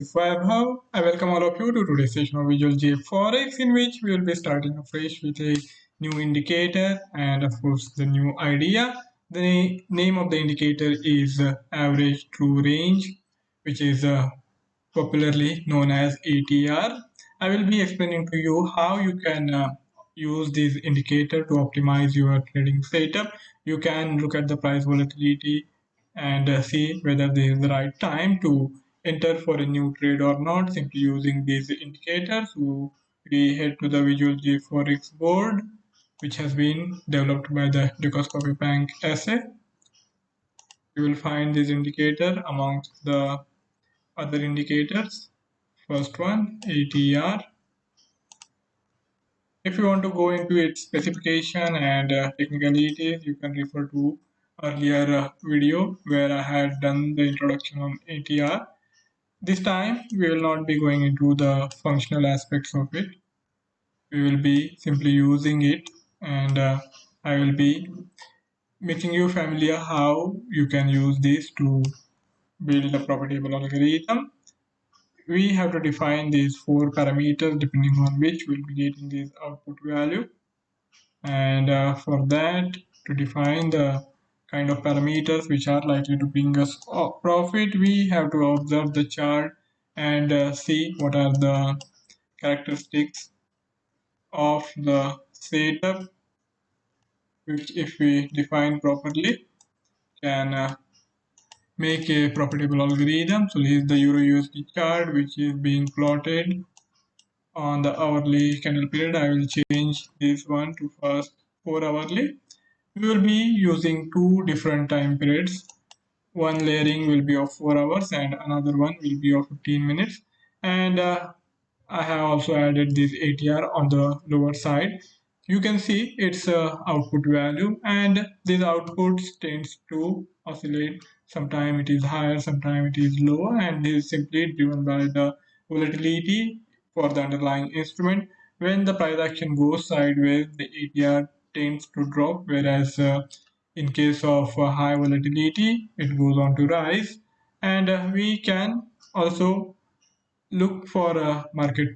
Vaibhav. I welcome all of you to today's session of Visual J Forex, in which we will be starting afresh with a new indicator and, of course, the new idea. The name of the indicator is Average True Range, which is popularly known as ATR. I will be explaining to you how you can use this indicator to optimize your trading setup. You can look at the price volatility and see whether this is the right time to enter for a new trade or not simply using these indicators. So we head to the Visual J Forex board, which has been developed by the Ducoscopy Bank SA. You will find this indicator amongst the other indicators. First one, ATR. If you want to go into its specification and technicalities, you can refer to earlier video where I had done the introduction on ATR. This time, we will not be going into the functional aspects of it. We will be simply using it, and I will be making you familiar how you can use this to build a profitable algorithm. We have to define these four parameters depending on which we'll be getting this output value. And for that, to define the kind of parameters which are likely to bring us profit, we have to observe the chart and see what are the characteristics of the setup, which if we define properly can make a profitable algorithm. So here is the Euro USD chart which is being plotted on the hourly candle period. I will change this one to first 4 hourly. We will be using two different time periods. One layering will be of 4 hours and another one will be of 15 minutes. And I have also added this ATR on the lower side. You can see its output value, and this output tends to oscillate. Sometimes it is higher, sometimes it is lower, and this is simply driven by the volatility for the underlying instrument. When the price action goes sideways, the ATR tends to drop, whereas in case of high volatility, it goes on to rise. And we can also look for market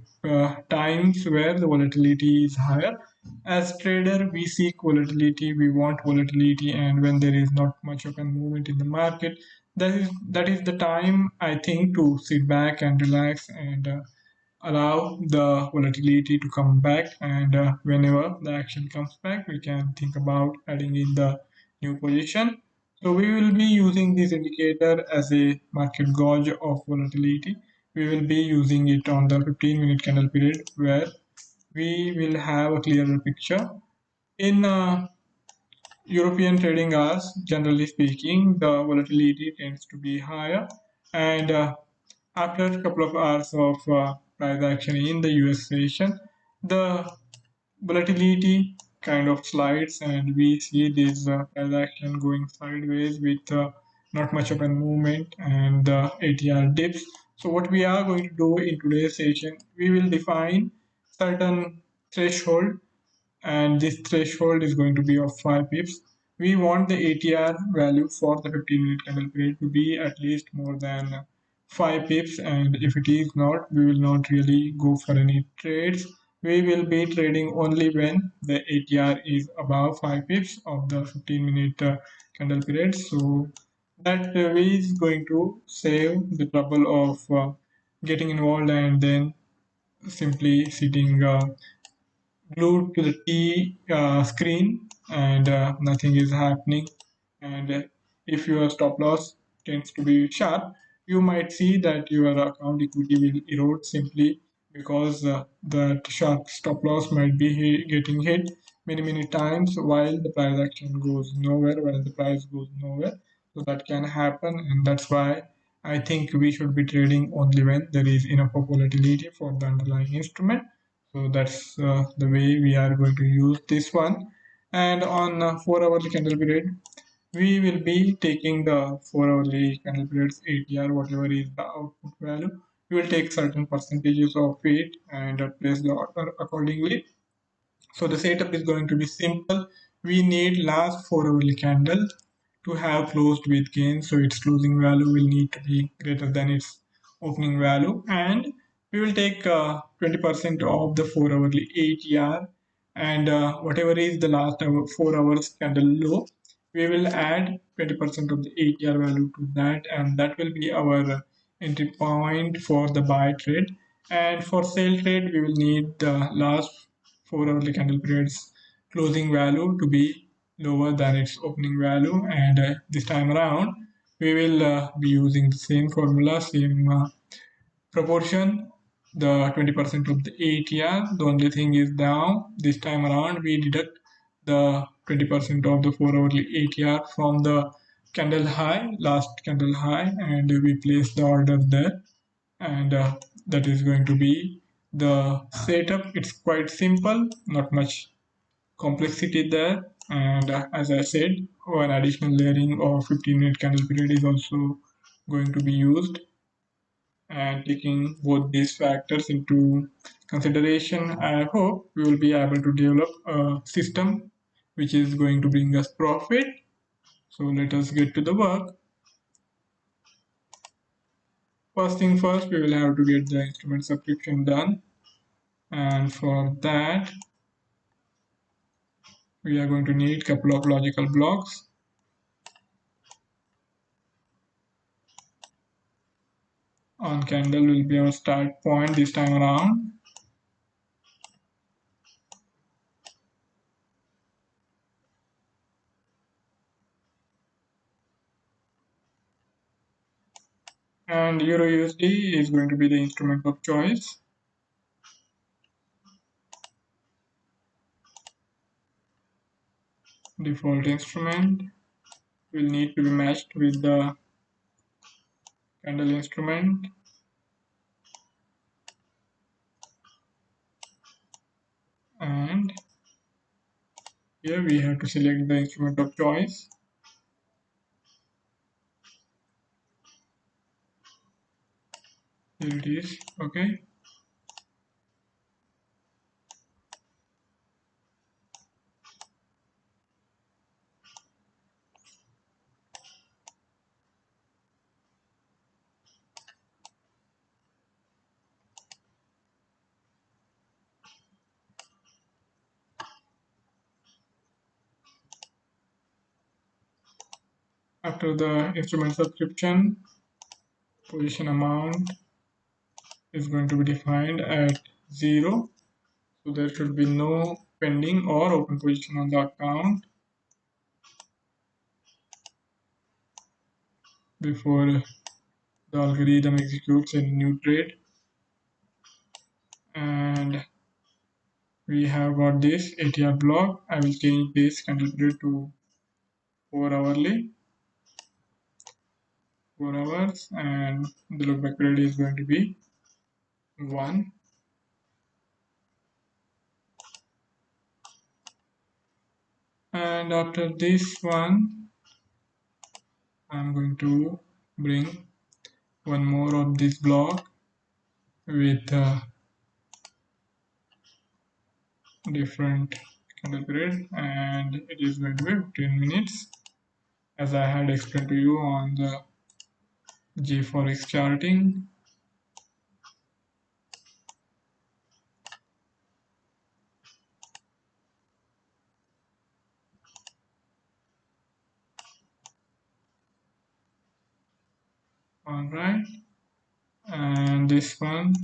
times where the volatility is higher. As trader, we seek volatility, we want volatility, and when there is not much of a movement in the market, that is the time I think to sit back and relax and allow the volatility to come back. And whenever the action comes back, we can think about adding in the new position. So we will be using this indicator as a market gauge of volatility. We will be using it on the 15-minute candle period where we will have a clearer picture. In European trading hours, generally speaking, the volatility tends to be higher, and after a couple of hours of price action in the US session, the volatility kind of slides, and we see this price action going sideways with not much of a movement, and the ATR dips. So what we are going to do in today's session, we will define certain threshold, and this threshold is going to be of 5 pips. We want the ATR value for the 15-minute candle period to be at least more than 5 pips, and if it is not, we will not really go for any trades. We will be trading only when the ATR is above 5 pips of the 15-minute candle period. So that is going to save the trouble of getting involved and then simply sitting glued to the T screen, and nothing is happening. And if your stop loss tends to be sharp, you might see that your account equity will erode simply because that sharp stop loss might be getting hit many times while the price action goes nowhere, while the price goes nowhere. So that can happen, and that's why I think we should be trading only when there is enough of volatility for the underlying instrument. So that's the way we are going to use this one. And on 4 hourly candle period, we will be taking the 4 hourly candle period's ATR, whatever is the output value. We will take certain percentages of it and place the order accordingly. So the setup is going to be simple. We need last 4 hourly candle to have closed with gain. So its closing value will need to be greater than its opening value, and we will take 20% of the 4 hourly ATR, and whatever is the last hour 4 hours candle low, we will add 20% of the ATR value to that, and that will be our entry point for the buy trade. And for sell trade, we will need the last 4 hourly candle periods closing value to be lower than its opening value, and this time around we will be using the same formula, same proportion, the 20% of the ATR. The only thing is now this time around we deduct the 20% of the 4 hourly ATR from the candle high, last candle high, and we place the order there, and that is going to be the setup. It's quite simple, not much complexity there, and as I said, one additional layering of 15-minute candle period is also going to be used, and taking both these factors into consideration, I hope we will be able to develop a system which is going to bring us profit. So let us get to the work. First thing first, we will have to get the instrument subscription done, and for that we are going to need a couple of logical blocks. On candle will be our start point this time around. And Euro USD is going to be the instrument of choice. Default instrument will need to be matched with the candle instrument, and here we have to select the instrument of choice. Here it is. Okay, after the instrument subscription, position amount is going to be defined at 0, so there should be no pending or open position on the account before the algorithm executes a new trade. And we have got this ATR block. I will change this candle period to 4 hourly, 4 hours, and the lookback period is going to be 1. And after this one, I'm going to bring one more of this block with different candle period, and it is going to be 15 minutes, as I had explained to you on the J4X charting. Alright, and this one,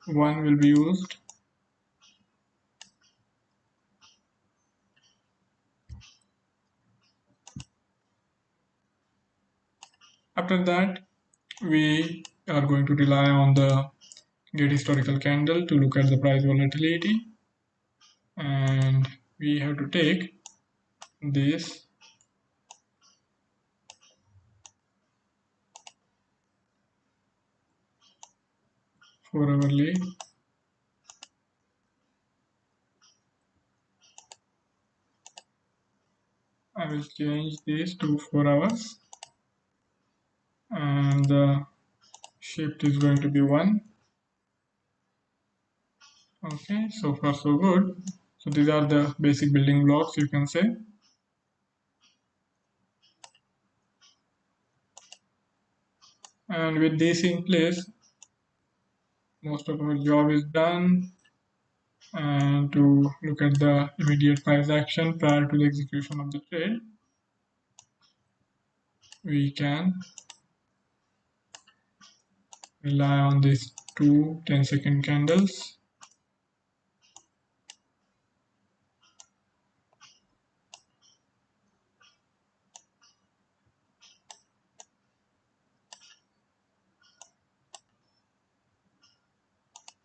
one will be used. After that, we are going to rely on the get historical candle to look at the price volatility, and we have to take this for hourly, I will change this to 4 hours, and the shift is going to be 1. Okay, so far so good. So these are the basic building blocks, you can say. And with this in place, most of our job is done. And to look at the immediate price action prior to the execution of the trade, we can rely on these two 10-second candles.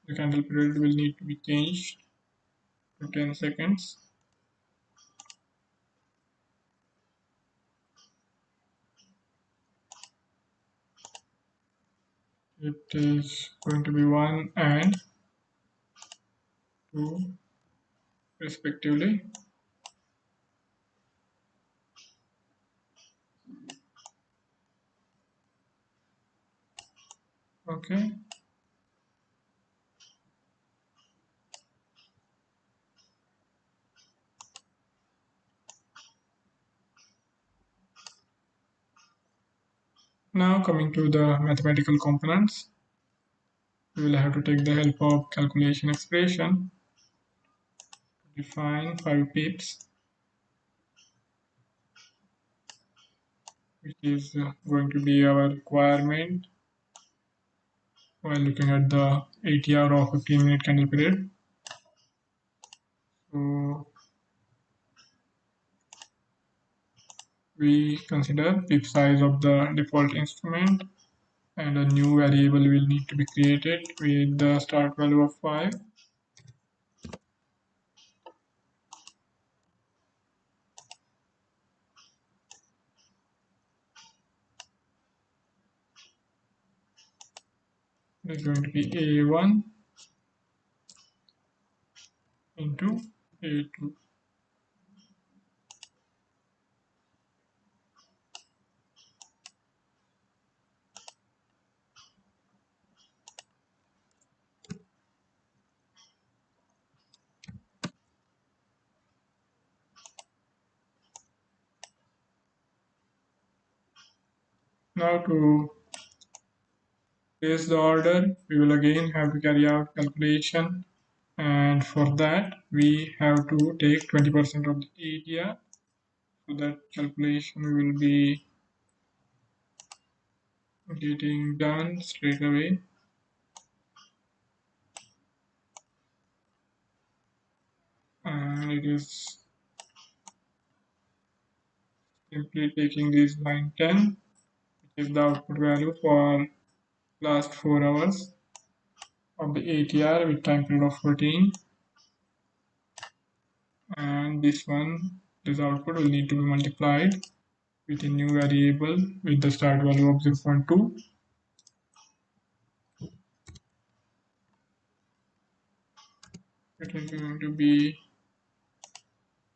The candle period will need to be changed to 10 seconds. It is going to be 1 and 2 respectively. Okay. Now coming to the mathematical components, we will have to take the help of calculation expression to define 5 pips, which is going to be our requirement while looking at the ATR of 15-minute candle period. So we consider pip size of the default instrument, and a new variable will need to be created with the start value of 5. It is going to be A1 into A2. Now to place the order, we will again have to carry out calculation, and for that we have to take 20% of the area. So that calculation will be getting done straight away. And it is simply taking this line 10, which is the output value for last 4 hours of the ATR with time period of 14, and this output will need to be multiplied with a new variable with the start value of 0.2. It is going to be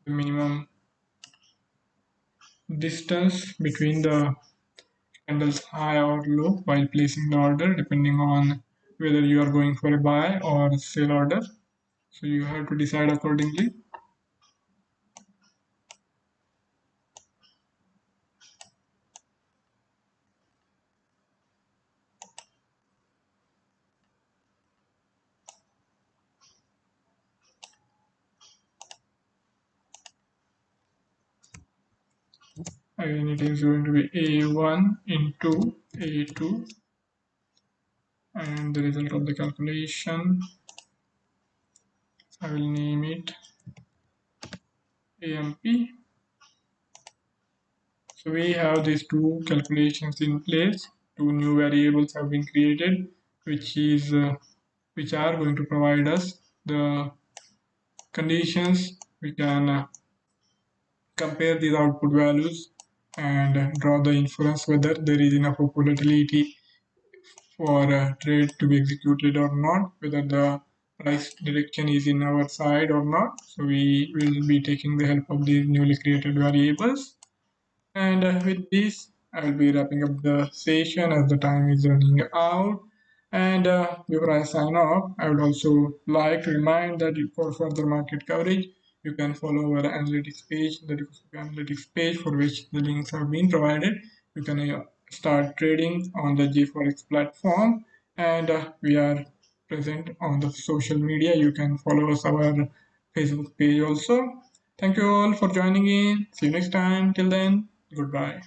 the minimum distance between the candles high or low while placing the order, depending on whether you are going for a buy or sell order. So you have to decide accordingly. Again, it is going to be A1 into A2, and the result of the calculation, I will name it AMP. So we have these two calculations in place. Two new variables have been created, which are going to provide us the conditions. We can compare these output values and draw the inference whether there is enough of volatility for a trade to be executed or not, whether the price direction is in our side or not. So we will be taking the help of these newly created variables. And with this, I will be wrapping up the session as the time is running out. And before I sign off, I would also like to remind that for further market coverage, you can follow our analytics page, the analytics page for which the links have been provided. You can start trading on the GForex platform, and we are present on the social media. You can follow us our Facebook page also. Thank you all for joining in. See you next time. Till then, goodbye.